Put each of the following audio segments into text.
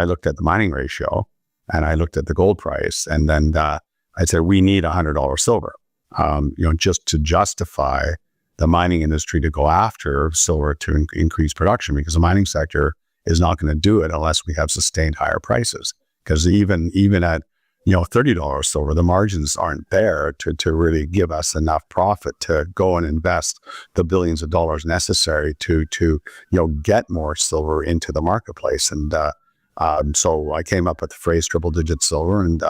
I looked at the mining ratio and I looked at the gold price, and then I said, we need $100 silver, just to justify the mining industry to go after silver to increase production, because the mining sector is not going to do it unless we have sustained higher prices. Because even at $30 silver, the margins aren't there to really give us enough profit to go and invest the billions of dollars necessary to get more silver into the marketplace. And so I came up with the phrase triple digit silver, and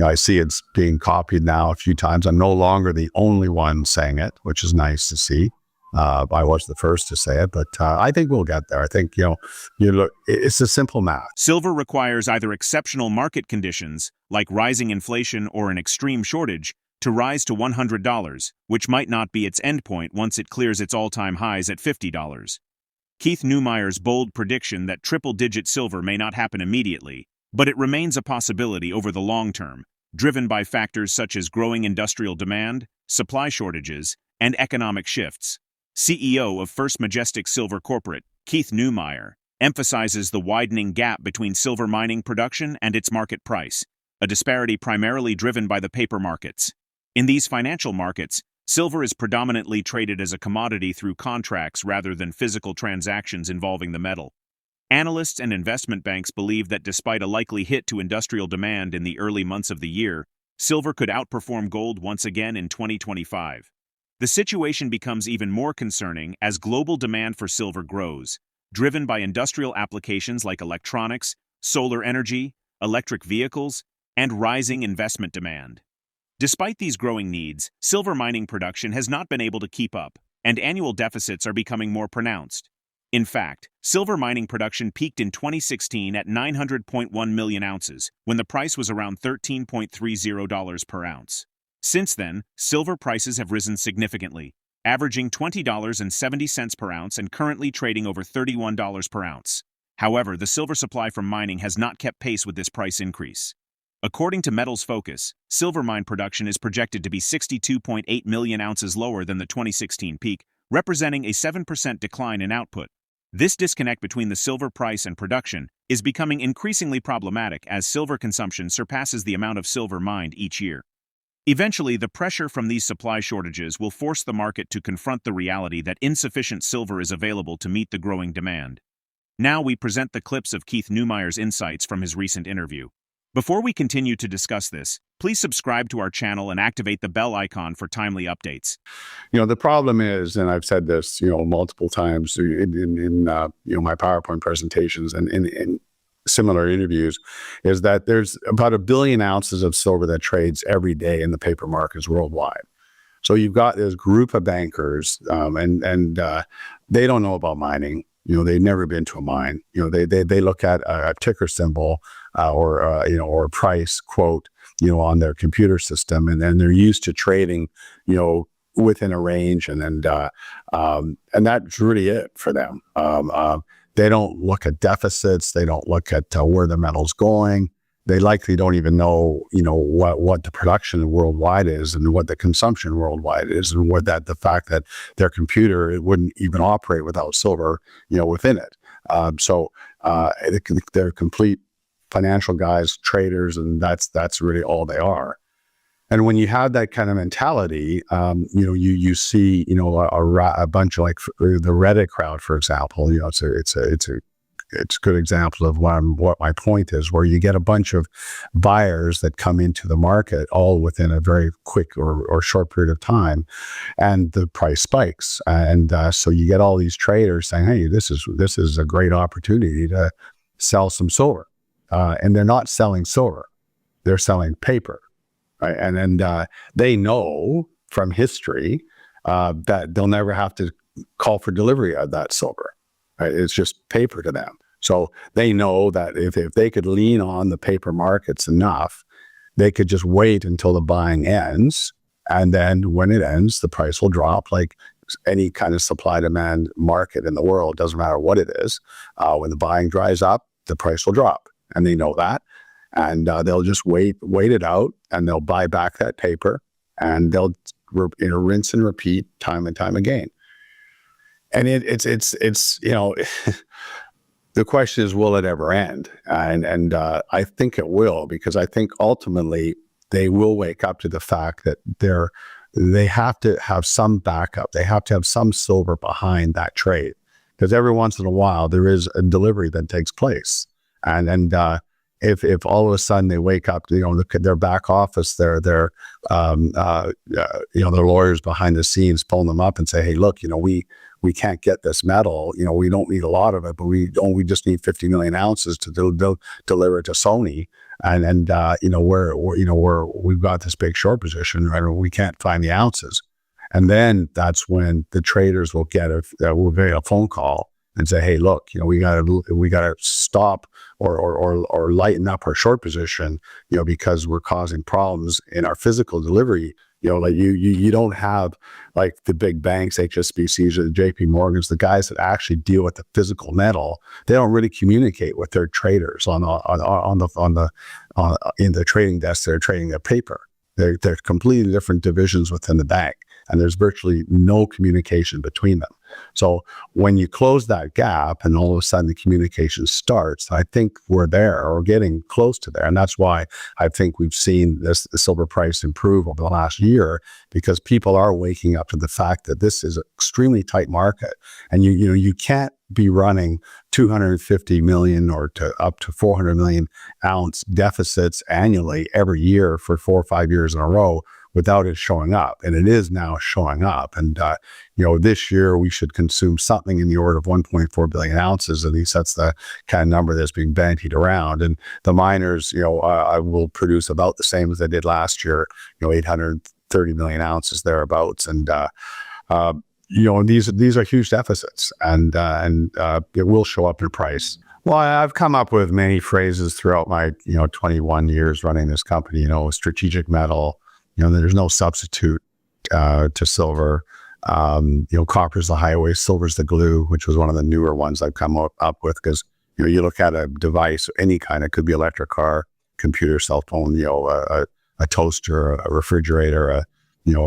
I see it's being copied now a few times. I'm no longer the only one saying it, which is nice to see. I was the first to say it, but I think we'll get there. I think, it's a simple math. Silver requires either exceptional market conditions, like rising inflation or an extreme shortage, to rise to $100, which might not be its endpoint once it clears its all-time highs at $50. KeithNeumeyer's bold prediction that triple-digit silver may not happen immediately, but it remains a possibility over the long term, driven by factors such as growing industrial demand, supply shortages, and economic shifts. CEO of First Majestic Silver Corporate, KeithNeumeyer, emphasizes the widening gap between silver mining production and its market price, a disparity primarily driven by the paper markets. In these financial markets, silver is predominantly traded as a commodity through contracts rather than physical transactions involving the metal. Analysts and investment banks believe that despite a likely hit to industrial demand in the early months of the year, silver could outperform gold once again in 2025. The situation becomes even more concerning as global demand for silver grows, driven by industrial applications like electronics, solar energy, electric vehicles, and rising investment demand. Despite these growing needs, silver mining production has not been able to keep up, and annual deficits are becoming more pronounced. In fact, silver mining production peaked in 2016 at 900.1 million ounces, when the price was around $13.30 per ounce. Since then, silver prices have risen significantly, averaging $20.70 per ounce and currently trading over $31 per ounce. However, the silver supply from mining has not kept pace with this price increase. According to Metals Focus, silver mine production is projected to be 62.8 million ounces lower than the 2016 peak, representing a 7% decline in output. This disconnect between the silver price and production is becoming increasingly problematic as silver consumption surpasses the amount of silver mined each year. Eventually, the pressure from these supply shortages will force the market to confront the reality that insufficient silver is available to meet the growing demand. Now we present the clips of KeithNeumeyer's insights from his recent interview. Before we continue to discuss this, please subscribe to our channel and activate the bell icon for timely updates. The problem is, and I've said this, multiple times in my PowerPoint presentations and in similar interviews, is that there's about 1 billion ounces of silver that trades every day in the paper markets worldwide. So you've got this group of bankers, and they don't know about mining. They've never been to a mine. They look at a ticker symbol or a price quote, on their computer system, and then they're used to trading, within a range, and that's really it for them. They don't look at deficits. They don't look at where the metal's going. They likely don't even know, what the production worldwide is and what the consumption worldwide is, and the fact that their computer, it wouldn't even operate without silver, within it. So they're complete financial guys, traders, and that's really all they are. And when you have that kind of mentality, you see, a bunch of, like, the Reddit crowd, for example. It's a good example of what my point is, where you get a bunch of buyers that come into the market all within a very quick or short period of time, and the price spikes. And so you get all these traders saying, hey, this is a great opportunity to sell some silver. And they're not selling silver, they're selling paper. Right? And then they know from history that they'll never have to call for delivery of that silver. Right? It's just paper to them. So they know that if they could lean on the paper markets enough, they could just wait until the buying ends. And then when it ends, the price will drop, like any kind of supply-demand market in the world, doesn't matter what it is. When the buying dries up, the price will drop. And they know that. And they'll just wait it out, and they'll buy back that paper, and they'll rinse and repeat time and time again. And it's The question is, will it ever end? And I think it will, because I think ultimately they will wake up to the fact that they have to have some backup. They have to have some silver behind that trade, because every once in a while there is a delivery that takes place. And if all of a sudden they wake up, look at their back office, their lawyers behind the scenes pulling them up and say, hey, look, we can't get this metal. We don't need a lot of it, but we just need 50 million ounces to deliver it to Sony. And we've got this big short position, right? We can't find the ounces. And then that's when the traders will get a phone call and say, hey, look, we gotta stop or lighten up our short position, because we're causing problems in our physical delivery. Like you don't have like the big banks, HSBCs or the JP Morgans, the guys that actually deal with the physical metal. They don't really communicate with their traders in the trading desk. They're trading their paper. They're completely different divisions within the bank, and there's virtually no communication between them. So when you close that gap and all of a sudden the communication starts, I think we're there or getting close to there. And that's why I think we've seen the silver price improve over the last year, because people are waking up to the fact that this is an extremely tight market. And you can't be running 250 million or up to 400 million ounce deficits annually every year for 4 or 5 years in a row without it showing up. And it is now showing up. And, this year we should consume something in the order of 1.4 billion ounces. At least that's the kind of number that's being bandied around. And the miners, I will produce about the same as they did last year, 830 million ounces thereabouts. And, these are huge deficits, and it will show up in price. Well, I've come up with many phrases throughout my 21 years running this company. Strategic metal. There's no substitute to silver. Copper's the highway, silver's the glue, which was one of the newer ones I've come up with, because you look at a device, any kind, it could be electric car, computer, cell phone, a toaster, a refrigerator, a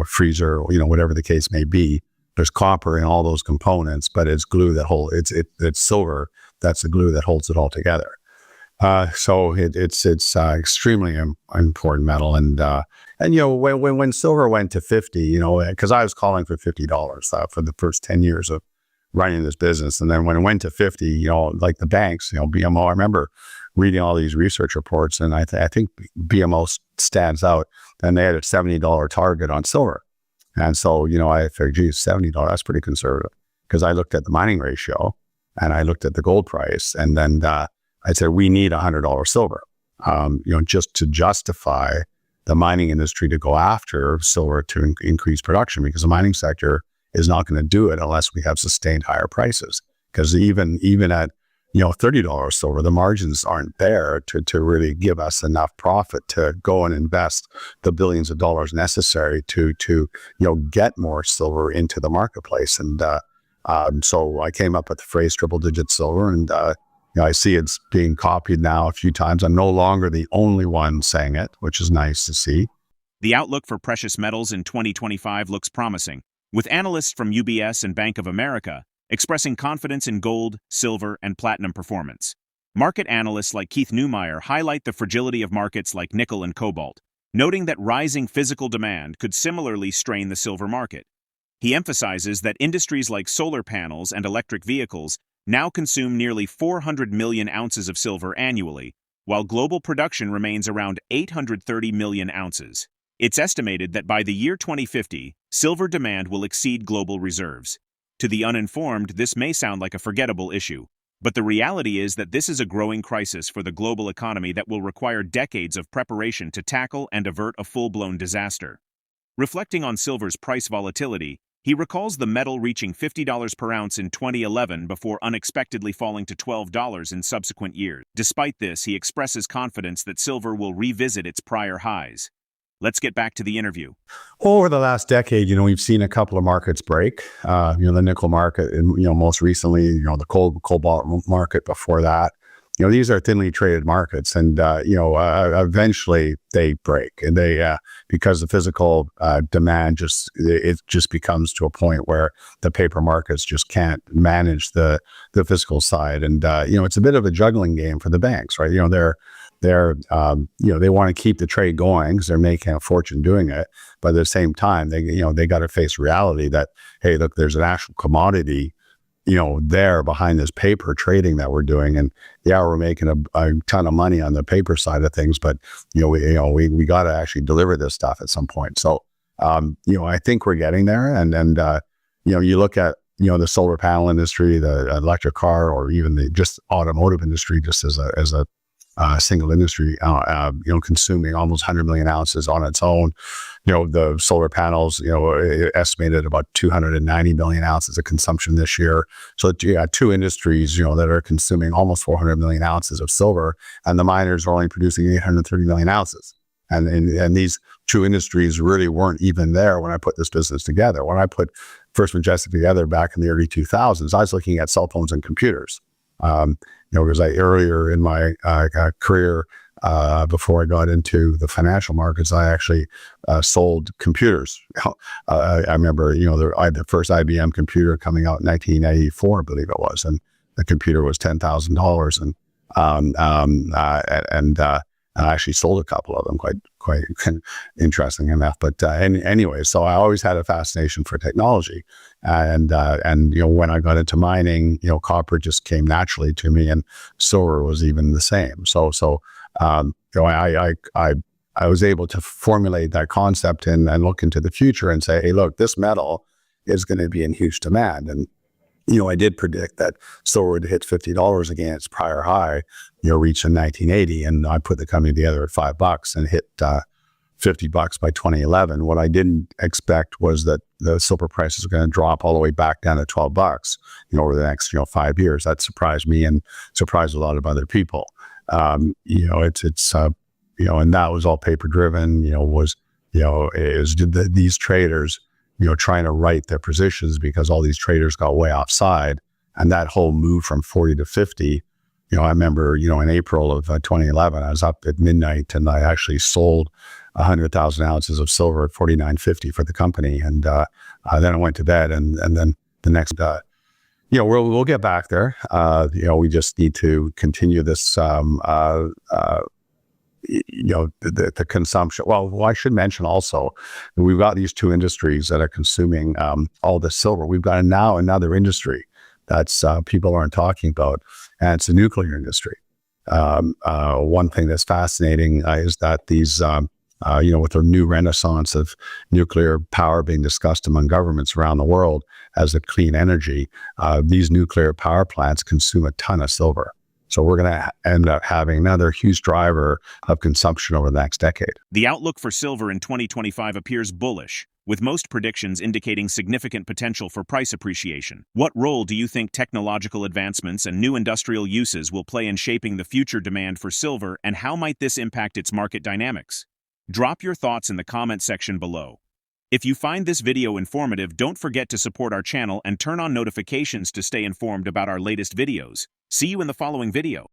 freezer, whatever the case may be. There's copper in all those components, but it's glue that it's silver. That's the glue that holds it all together. So it's extremely important metal. And when silver went to 50, because I was calling for $50 for the first 10 years of running this business. And then when it went to 50, like the banks, BMO, I remember reading all these research reports, and I think BMO stands out, and they had a $70 target on silver. And so, I figured, geez, $70, that's pretty conservative. Because I looked at the mining ratio and I looked at the gold price, and then I said, we need $100 silver, just to justify the mining industry to go after silver to increase production, because the mining sector is not going to do it unless we have sustained higher prices. Because even at $30 silver, the margins aren't there to really give us enough profit to go and invest the billions of dollars necessary to get more silver into the marketplace. And so I came up with the phrase triple digit silver, and I see it's being copied now a few times. I'm no longer the only one saying it, which is nice to see. The outlook for precious metals in 2025 looks promising, with analysts from UBS and Bank of America expressing confidence in gold, silver, and platinum performance. Market analysts like KeithNeumeyer highlight the fragility of markets like nickel and cobalt, noting that rising physical demand could similarly strain the silver market. He emphasizes that industries like solar panels and electric vehicles now consume nearly 400 million ounces of silver annually, while global production remains around 830 million ounces. It's estimated that by the year 2050, silver demand will exceed global reserves. To the uninformed, this may sound like a forgettable issue, but the reality is that this is a growing crisis for the global economy that will require decades of preparation to tackle and avert a full-blown disaster. Reflecting on silver's price volatility, he recalls the metal reaching $50 per ounce in 2011 before unexpectedly falling to $12 in subsequent years. Despite this, he expresses confidence that silver will revisit its prior highs. Let's get back to the interview. Over the last decade, we've seen a couple of markets break. The nickel market, and most recently, the cobalt market before that. these are thinly traded markets, and eventually they break, and they because the physical demand just becomes to a point where the paper markets just can't manage the physical side, and it's a bit of a juggling game for the banks, right? They want to keep the trade going because they're making a fortune doing it, but at the same time they got to face reality that, hey, look, there's an actual commodity there behind this paper trading that we're doing. And we're making a ton of money on the paper side of things, but we got to actually deliver this stuff at some point. So, I think we're getting there. And you look at, the solar panel industry, the electric car, or even the just automotive industry, just as a single industry, consuming almost 100 million ounces on its own. The solar panels, estimated about 290 million ounces of consumption this year. So you got two industries, that are consuming almost 400 million ounces of silver, and the miners are only producing 830 million ounces. And these two industries really weren't even there when I put this business together. When I put First Majestic together back in the early 2000s, I was looking at cell phones and computers. Because earlier in my career, before I got into the financial markets, I actually sold computers. I remember, the first IBM computer coming out in 1984, I believe it was, and the computer was $10,000, and I actually sold a couple of them, quite interesting enough. But anyway, so I always had a fascination for technology, and when I got into mining, copper just came naturally to me, and silver was even the same. So I was able to formulate that concept and look into the future and say, hey, look, this metal is going to be in huge demand. And I did predict that silver would hit $50 again, its prior high, reached in 1980. And I put the company together at $5 and hit $50 by 2011. What I didn't expect was that the silver price is going to drop all the way back down to $12, over the next, 5 years. That surprised me and surprised a lot of other people. And that was all paper driven, these traders, trying to right their positions because all these traders got way offside. And that whole move from 40 to 50, I remember, in April of 2011, I was up at midnight and I actually sold 100,000 ounces of silver at $49.50 for the company. And then I went to bed, and then the next, we'll get back there. We just need to continue this, the consumption. Well, I should mention also, we've got these two industries that are consuming all the silver. We've got now another industry that's people aren't talking about, and it's the nuclear industry. One thing that's fascinating is that these, with the new renaissance of nuclear power being discussed among governments around the world as a clean energy, these nuclear power plants consume a ton of silver. So we're going to end up having another huge driver of consumption over the next decade. The outlook for silver in 2025 appears bullish, with most predictions indicating significant potential for price appreciation. What role do you think technological advancements and new industrial uses will play in shaping the future demand for silver, and how might this impact its market dynamics? Drop your thoughts in the comment section below. If you find this video informative, don't forget to support our channel and turn on notifications to stay informed about our latest videos. See you in the following video.